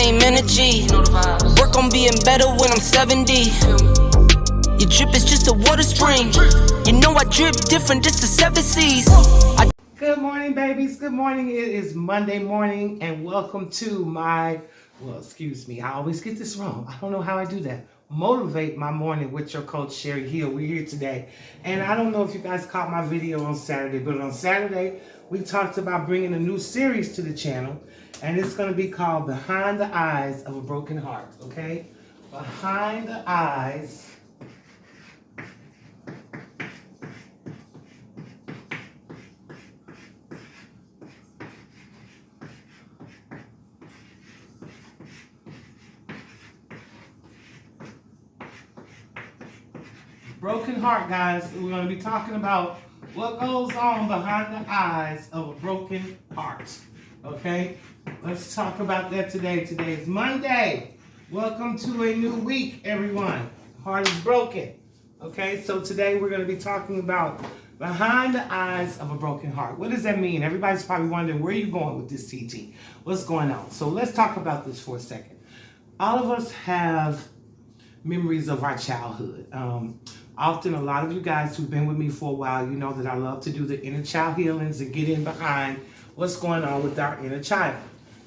same energy. Work on being better when I'm 70. Your drip is just a water spring. You know I drip different, just the 7 C's. Good morning, babies. Good morning. It is Monday morning, and welcome to my, I always get this wrong. I don't know how I do that. Motivate my morning with your coach, Sherri here. We're here today. And I don't know if you guys caught my video on Saturday, but on Saturday, we talked about bringing a new series to the channel, and it's going to be called Behind the Eyes of a Broken Heart, okay? Behind the Eyes broken heart, guys. We're going to be talking about what goes on behind the eyes of a broken heart. Okay? Let's talk about that today. Today is Monday. Welcome to a new week, everyone. Heart is broken. Okay? So today we're going to be talking about behind the eyes of a broken heart. What does that mean? Everybody's probably wondering, where are you going with this, TT? What's going on? So let's talk about this for a second. All of us have memories of our childhood. Often, a lot of you guys who've been with me for a while, you know that I love to do the inner child healings and get in behind what's going on with our inner child.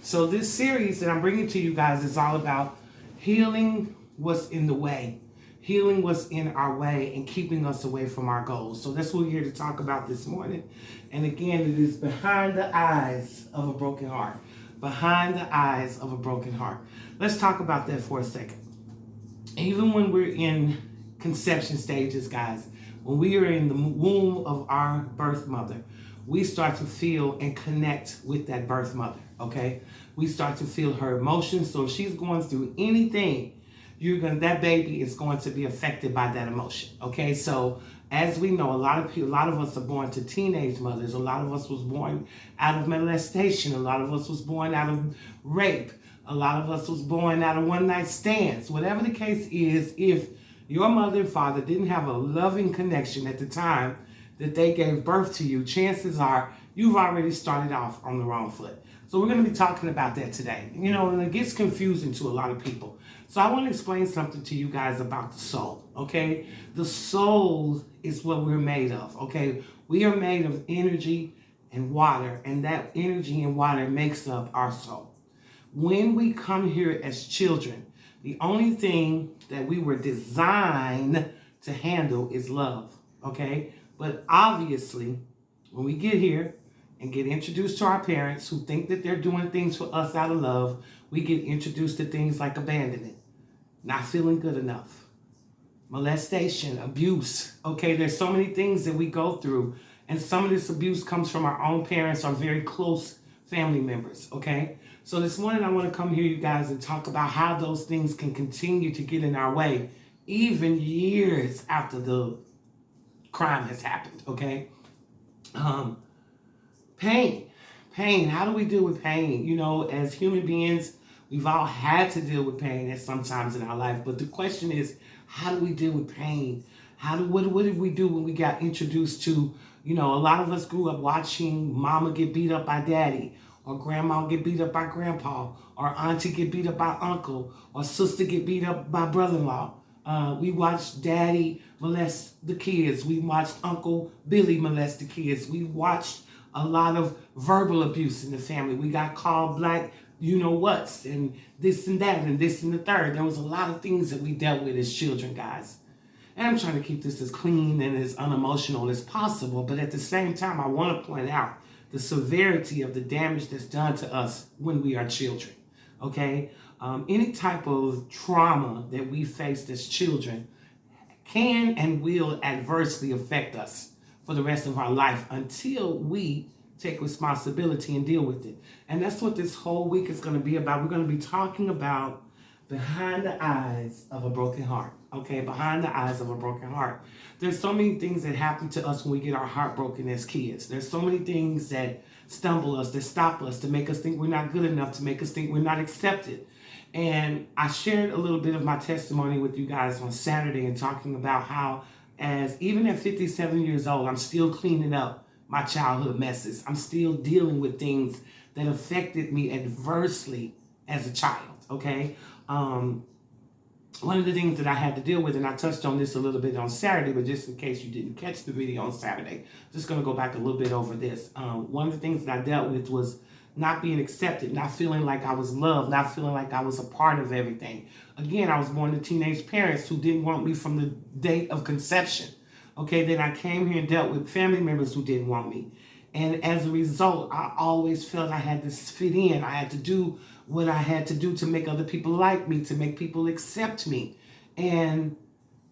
So this series that I'm bringing to you guys is all about healing what's in the way, healing what's in our way and keeping us away from our goals. So that's what we're here to talk about this morning. And again, it is behind the eyes of a broken heart. Behind the eyes of a broken heart. Let's talk about that for a second. Even when we're in conception stages, guys, when we are in the womb of our birth mother, we start to feel and connect with that birth mother, okay? We start to feel her emotions. So if she's going through anything, that baby is going to be affected by that emotion, okay? So as we know, a lot of us are born to teenage mothers. A lot of us was born out of molestation. A lot of us was born out of rape. A lot of us was born out of one-night stands. Whatever the case is, if your mother and father didn't have a loving connection at the time that they gave birth to you, chances are you've already started off on the wrong foot. So we're going to be talking about that today. You know, and it gets confusing to a lot of people. So I want to explain something to you guys about the soul, okay? The soul is what we're made of, okay? We are made of energy and water, and that energy and water makes up our soul. When we come here as children, the only thing that we were designed to handle is love, okay? But obviously, when we get here and get introduced to our parents who think that they're doing things for us out of love, we get introduced to things like abandonment, not feeling good enough, molestation, abuse, okay? There's so many things that we go through, and some of this abuse comes from our own parents or very close family members, okay? So this morning I want to come here, you guys, and talk about how those things can continue to get in our way even years after the crime has happened, okay? Pain. How do we deal with pain? You know, as human beings, we've all had to deal with pain at some times in our life. But the question is, how do we deal with pain? What did we do when we got introduced to, you know, a lot of us grew up watching mama get beat up by daddy, or grandma get beat up by grandpa, or auntie get beat up by uncle, or sister get beat up by brother-in-law. We watched daddy molest the kids. We watched Uncle Billy molest the kids. We watched a lot of verbal abuse in the family. We got called black you-know-whats, and this and that, and this and the third. There was a lot of things that we dealt with as children, guys. And I'm trying to keep this as clean and as unemotional as possible, but at the same time, I want to point out the severity of the damage that's done to us when we are children, okay? Any type of trauma that we faced as children can and will adversely affect us for the rest of our life until we take responsibility and deal with it. And that's what this whole week is going to be about. We're going to be talking about behind the eyes of a broken heart, okay? Behind the eyes of a broken heart. There's so many things that happen to us when we get our heart broken as kids. There's so many things that stumble us, that stop us, to make us think we're not good enough, to make us think we're not accepted. And I shared a little bit of my testimony with you guys on Saturday and talking about how, as even at 57 years old, I'm still cleaning up my childhood messes. I'm still dealing with things that affected me adversely as a child, okay? One of the things that I had to deal with, and I touched on this a little bit on Saturday, but just in case you didn't catch the video on Saturday, just going to go back a little bit over this. One of the things that I dealt with was not being accepted, not feeling like I was loved, not feeling like I was a part of everything. Again, I was born to teenage parents who didn't want me from the date of conception. Okay, then I came here and dealt with family members who didn't want me. And as a result, I always felt I had to fit in. I had to do what I had to do to make other people like me, to make people accept me. And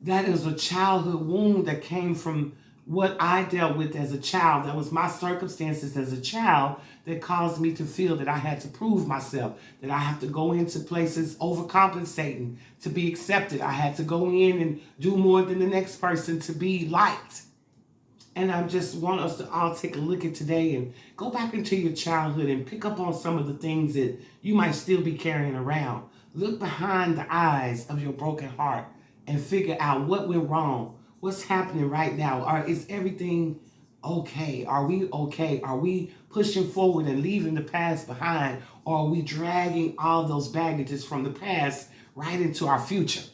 that is a childhood wound that came from what I dealt with as a child. That was my circumstances as a child that caused me to feel that I had to prove myself, that I have to go into places overcompensating to be accepted. I had to go in and do more than the next person to be liked. And I just want us to all take a look at today and go back into your childhood and pick up on some of the things that you might still be carrying around. Look behind the eyes of your broken heart and figure out what went wrong. What's happening right now? Is everything okay? Are we okay? Are we pushing forward and leaving the past behind? Or are we dragging all those baggages from the past right into our future?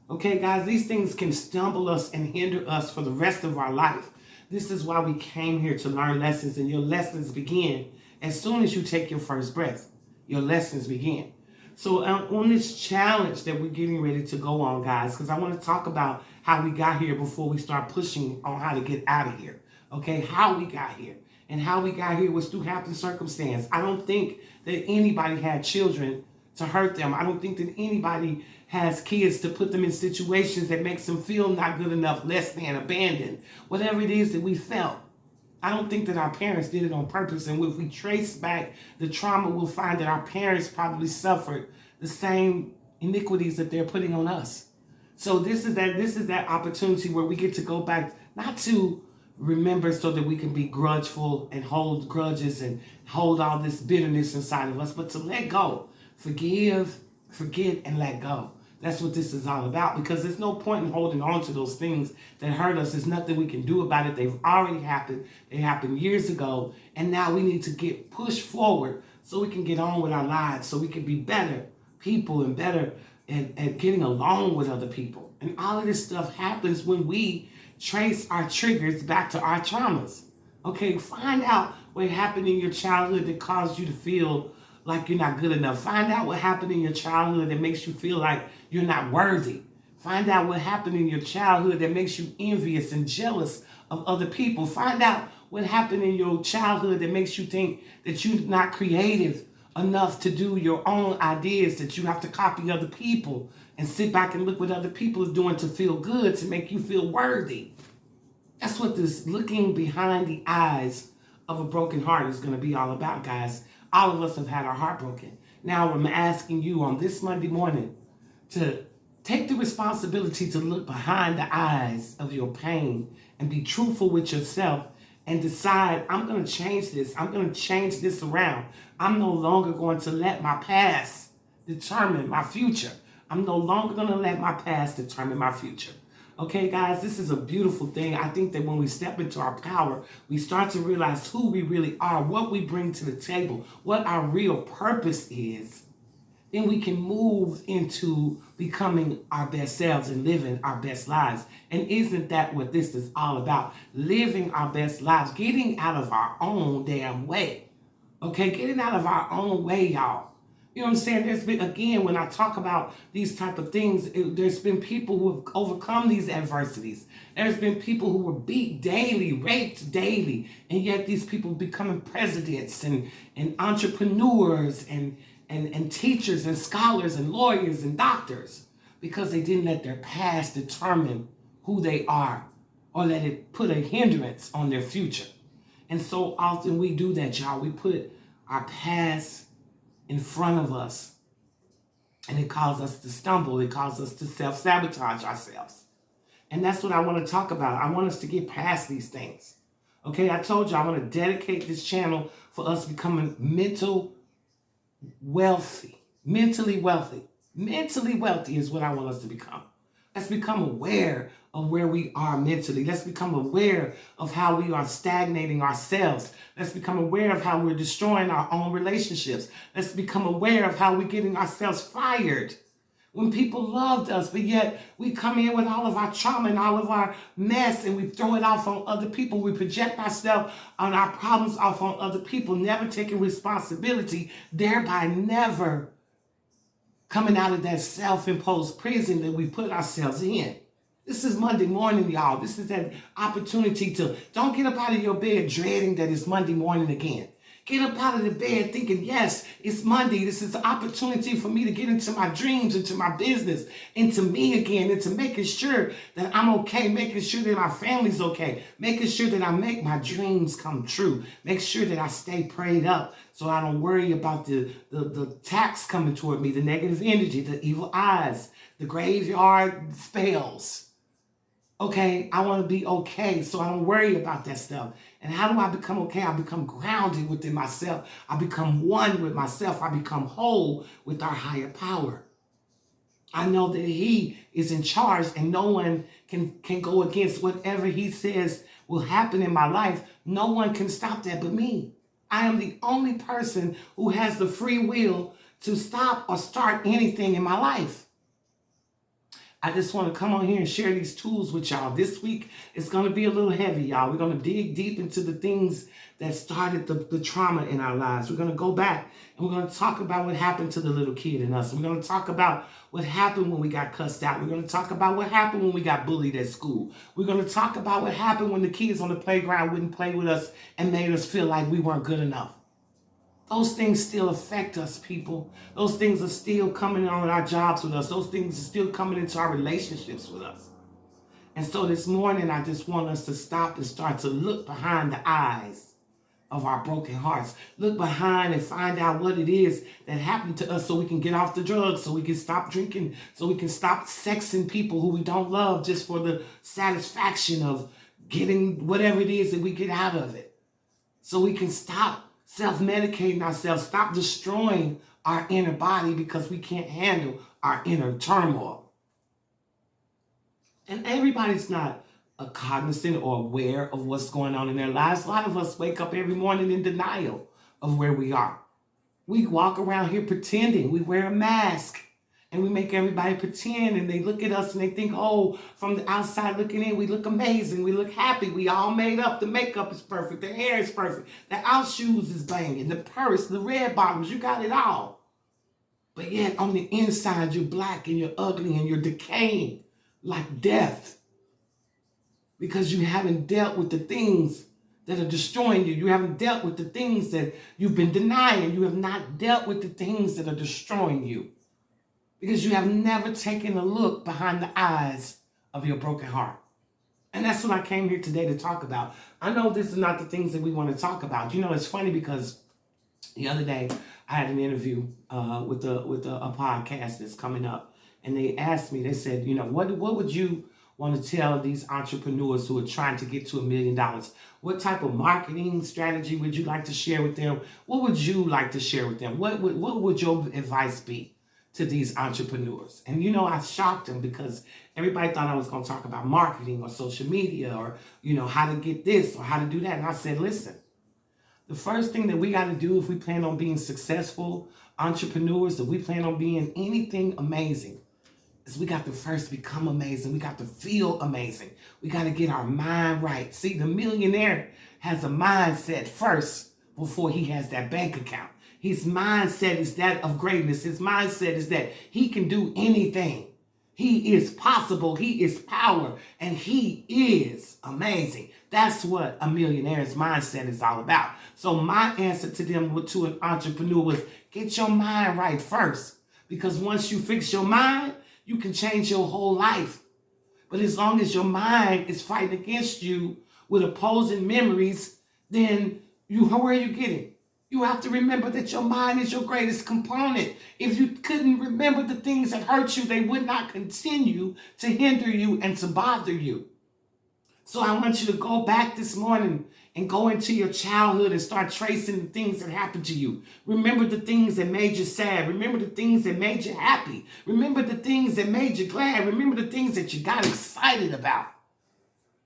Okay, guys, these things can stumble us and hinder us for the rest of our life. This is why we came here to learn lessons, and your lessons begin as soon as you take your first breath. Your lessons begin. So on this challenge that we're getting ready to go on, guys, because I want to talk about how we got here before we start pushing on how to get out of here. Okay, how we got here. And how we got here was through happen circumstance. I don't think that anybody had children to hurt them. I don't think that anybody has kids to put them in situations that makes them feel not good enough, less than, abandoned, whatever it is that we felt. I don't think that our parents did it on purpose. And if we trace back the trauma, we'll find that our parents probably suffered the same iniquities that they're putting on us. So this is that opportunity where we get to go back, not to remember so that we can be grudgeful and hold grudges and hold all this bitterness inside of us, but to let go. Forgive, forget, and let go. That's what this is all about, because there's no point in holding on to those things that hurt us. There's nothing we can do about it. They've already happened. They happened years ago, and now we need to get pushed forward so we can get on with our lives, so we can be better people and better at getting along with other people. And all of this stuff happens when we trace our triggers back to our traumas. Okay, find out what happened in your childhood that caused you to feel like you're not good enough. Find out what happened in your childhood that makes you feel like you're not worthy. Find out what happened in your childhood that makes you envious and jealous of other people. Find out what happened in your childhood that makes you think that you're not creative enough to do your own ideas, that you have to copy other people and sit back and look what other people are doing to feel good, to make you feel worthy. That's what this looking behind the eyes of a broken heart is going to be all about, guys. All of us have had our heart broken. Now I'm asking you on this Monday morning to take the responsibility to look behind the eyes of your pain and be truthful with yourself and decide, I'm going to change this. I'm going to change this around. I'm no longer going to let my past determine my future. I'm no longer going to let my past determine my future. Okay, guys, this is a beautiful thing. I think that when we step into our power, we start to realize who we really are, what we bring to the table, what our real purpose is. Then we can move into becoming our best selves and living our best lives. And isn't that what this is all about? Living our best lives, getting out of our own damn way. Okay, getting out of our own way, y'all. You know what I'm saying? There's been, again, when I talk about these type of things, there's been people who have overcome these adversities. There's been people who were beat daily, raped daily, and yet these people becoming presidents and entrepreneurs and teachers and scholars and lawyers and doctors because they didn't let their past determine who they are or let it put a hindrance on their future. And so often we do that, y'all. We put our past in front of us, and it causes us to stumble. It causes us to self-sabotage ourselves. And that's what I want to talk about. I want us to get past these things. Okay, I told you I want to dedicate this channel for us becoming mentally wealthy. Mentally wealthy is what I want us to become. Let's become aware of where we are mentally. Let's become aware of how we are stagnating ourselves. Let's become aware of how we're destroying our own relationships. Let's become aware of how we're getting ourselves fired when people loved us, but yet we come in with all of our trauma and all of our mess and we throw it off on other people. We project ourselves on our problems off on other people, never taking responsibility, thereby never coming out of that self-imposed prison that we put ourselves in. This is Monday morning, y'all. This is that opportunity to don't get up out of your bed dreading that it's Monday morning again. Get up out of the bed thinking, yes, it's Monday. This is the opportunity for me to get into my dreams, into my business, into me again, into making sure that I'm okay, making sure that my family's okay, making sure that I make my dreams come true, make sure that I stay prayed up so I don't worry about the attacks coming toward me, the negative energy, the evil eyes, the graveyard spells. Okay, I want to be okay, so I don't worry about that stuff. And how do I become okay? I become grounded within myself. I become one with myself. I become whole with our higher power. I know that he is in charge and no one can go against whatever he says will happen in my life. No one can stop that but me. I am the only person who has the free will to stop or start anything in my life. I just want to come on here and share these tools with y'all. This week, it's going to be a little heavy, y'all. We're going to dig deep into the things that started the trauma in our lives. We're going to go back and we're going to talk about what happened to the little kid in us. We're going to talk about what happened when we got cussed out. We're going to talk about what happened when we got bullied at school. We're going to talk about what happened when the kids on the playground wouldn't play with us and made us feel like we weren't good enough. Those things still affect us, people. Those things are still coming on our jobs with us. Those things are still coming into our relationships with us. And so this morning, I just want us to stop and start to look behind the eyes of our broken hearts. Look behind and find out what it is that happened to us so we can get off the drugs, so we can stop drinking, so we can stop sexing people who we don't love just for the satisfaction of getting whatever it is that we get out of it. So we can stop self-medicating ourselves, stop destroying our inner body because we can't handle our inner turmoil. And everybody's not cognizant or aware of what's going on in their lives. A lot of us wake up every morning in denial of where we are. We walk around here pretending. We wear a mask and we make everybody pretend, and they look at us and they think, oh, from the outside looking in, we look amazing, we look happy, we all made up, the makeup is perfect, the hair is perfect, the out shoes is banging, the purse, the red bottoms, you got it all. But yet on the inside, you're black and you're ugly and you're decaying like death because you haven't dealt with the things that are destroying you. You haven't dealt with the things that you've been denying. You have not dealt with the things that are destroying you, because you have never taken a look behind the eyes of your broken heart. And that's what I came here today to talk about. I know this is not the things that we want to talk about. You know, it's funny because the other day I had an interview with a podcast that's coming up. And they asked me, they said, you know, what would you want to tell these entrepreneurs who are trying to get to $1 million? What type of marketing strategy would you like to share with them? What would you like to share with them? What would your advice be to these entrepreneurs? And you know, I shocked them because everybody thought I was going to talk about marketing or social media or, you know, how to get this or how to do that. And I said, listen, the first thing that we got to do if we plan on being successful entrepreneurs, if we plan on being anything amazing, is we got to first become amazing. We got to feel amazing. We got to get our mind right. See, the millionaire has a mindset first before he has that bank account. His mindset is that of greatness. His mindset is that he can do anything. He is possible. He is power. And he is amazing. That's what a millionaire's mindset is all about. So my answer to them, to an entrepreneur, was get your mind right first. Because once you fix your mind, you can change your whole life. But as long as your mind is fighting against you with opposing memories, then where are you getting? You have to remember that your mind is your greatest component. If you couldn't remember the things that hurt you, they would not continue to hinder you and to bother you. So I want you to go back this morning and go into your childhood and start tracing the things that happened to you. Remember the things that made you sad. Remember the things that made you happy. Remember the things that made you glad. Remember the things that you got excited about.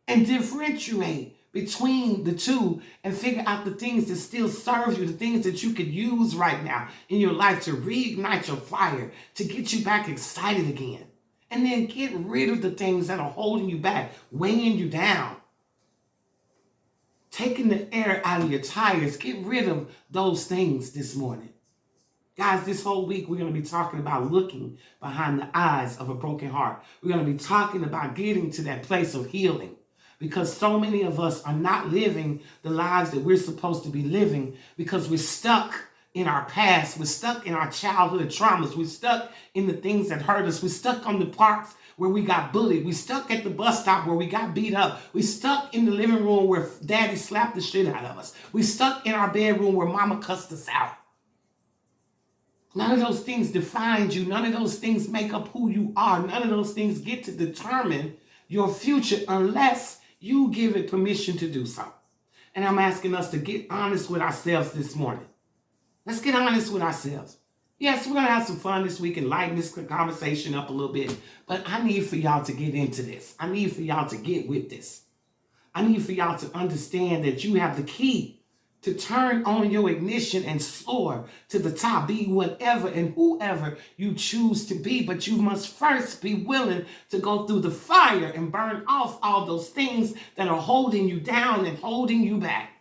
And differentiate between the two and figure out the things that still serve you, the things that you could use right now in your life to reignite your fire, to get you back excited again. And then get rid of the things that are holding you back, weighing you down, taking the air out of your tires. Get rid of those things this morning. Guys, this whole week we're going to be talking about looking behind the eyes of a broken heart. We're going to be talking about getting to that place of healing, because so many of us are not living the lives that we're supposed to be living because we're stuck in our past. We're stuck in our childhood traumas. We're stuck in the things that hurt us. We're stuck on the parts where we got bullied. We're stuck at the bus stop where we got beat up. We're stuck in the living room where daddy slapped the shit out of us. We're stuck in our bedroom where mama cussed us out. None of those things define you. None of those things make up who you are. None of those things get to determine your future unless you give it permission to do so. And I'm asking us to get honest with ourselves this morning. Let's get honest with ourselves. Yes, we're going to have some fun this week and lighten this conversation up a little bit. But I need for y'all to get into this. I need for y'all to get with this. I need for y'all to understand that you have the key to turn on your ignition and soar to the top. Be whatever and whoever you choose to be. But you must first be willing to go through the fire and burn off all those things that are holding you down and holding you back.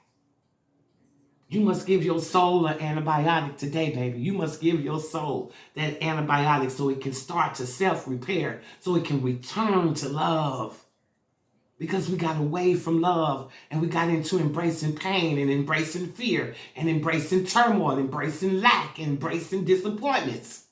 You must give your soul an antibiotic today, baby. You must give your soul that antibiotic so it can start to self-repair, so it can return to love. Because we got away from love and we got into embracing pain and embracing fear and embracing turmoil, embracing lack, embracing disappointments.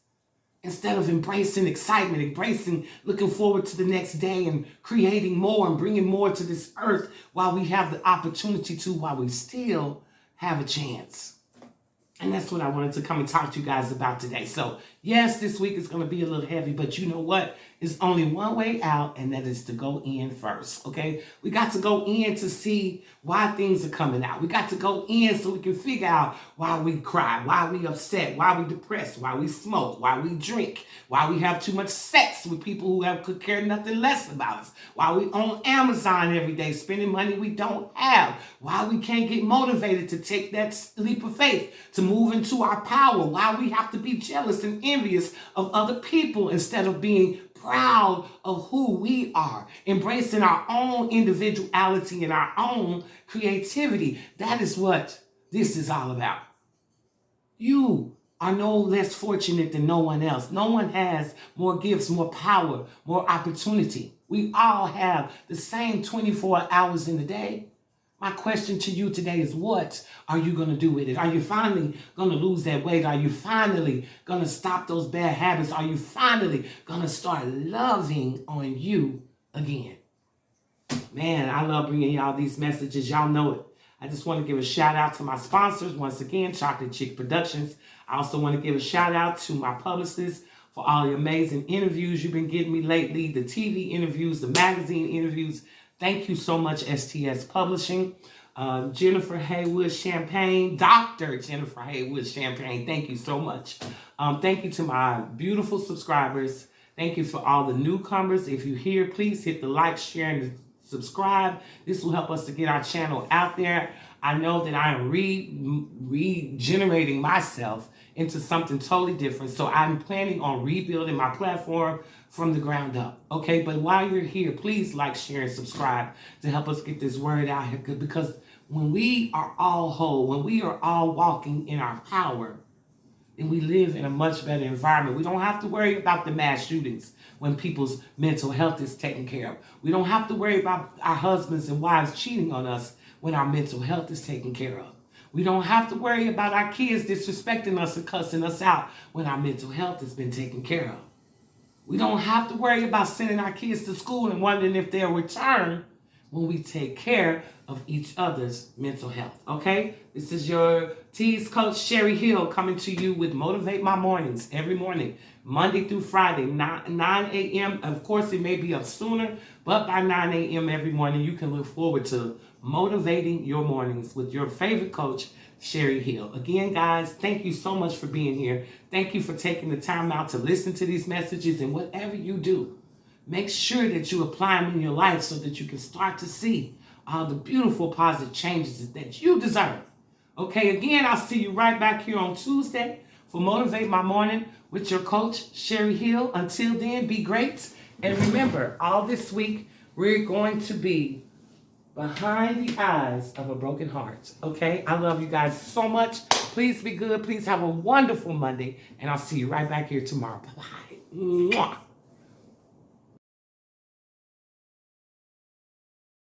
Instead of embracing excitement, embracing looking forward to the next day and creating more and bringing more to this earth while we have the opportunity to, while we still have a chance. And that's what I wanted to come and talk to you guys about today. So yes, this week is going to be a little heavy, but you know what? There's only one way out, and that is to go in first, okay? We got to go in to see why things are coming out. We got to go in so we can figure out why we cry, why we upset, why we depressed, why we smoke, why we drink, why we have too much sex with people who could care nothing less about us, why we on Amazon every day spending money we don't have, why we can't get motivated to take that leap of faith to move into our power, why we have to be jealous and envious of other people instead of being proud of who we are, embracing our own individuality and our own creativity. That is what this is all about. You are no less fortunate than no one else. No one has more gifts, more power, more opportunity. We all have the same 24 hours in the day. My question to you today is, what are you going to do with it? Are you finally going to lose that weight? Are you finally going to stop those bad habits? Are you finally going to start loving on you again? Man, I love bringing y'all these messages. Y'all know it. I just want to give a shout out to my sponsors. Once again, Chocolate Chick Productions. I also want to give a shout out to my publicists for all the amazing interviews you've been getting me lately, the TV interviews, the magazine interviews. Thank you so much, STS Publishing. Jennifer Haywood Champagne, Dr. Jennifer Haywood Champagne, thank you so much. Thank you to my beautiful subscribers. Thank you for all the newcomers. If you're here, please hit the like, share, and subscribe. This will help us to get our channel out there. I know that I am regenerating myself into something totally different. So I'm planning on rebuilding my platform from the ground up. Okay, but while you're here, please like, share, and subscribe to help us get this word out here. Because when we are all whole, when we are all walking in our power, then we live in a much better environment. We don't have to worry about the mass shootings when people's mental health is taken care of. We don't have to worry about our husbands and wives cheating on us when our mental health is taken care of. We don't have to worry about our kids disrespecting us and cussing us out when our mental health has been taken care of. We don't have to worry about sending our kids to school and wondering if they'll return when we take care of each other's mental health, okay? This is your Tease Coach Sherri Hill coming to you with Motivate My Mornings every morning, Monday through Friday, 9 a.m. Of course, it may be up sooner, but by 9 a.m. every morning, you can look forward to motivating your mornings with your favorite coach, Sherri Hill. Again, guys, thank you so much for being here. Thank you for taking the time out to listen to these messages, and whatever you do, make sure that you apply them in your life so that you can start to see all the beautiful positive changes that you deserve. Okay, again, I'll see you right back here on Tuesday for Motivate My Morning with your coach, Sherri Hill. Until then, be great. And remember, all this week, we're going to be behind the eyes of a broken heart. Okay, I love you guys so much. Please be good. Please have a wonderful Monday. And I'll see you right back here tomorrow. Bye-bye. Mwah.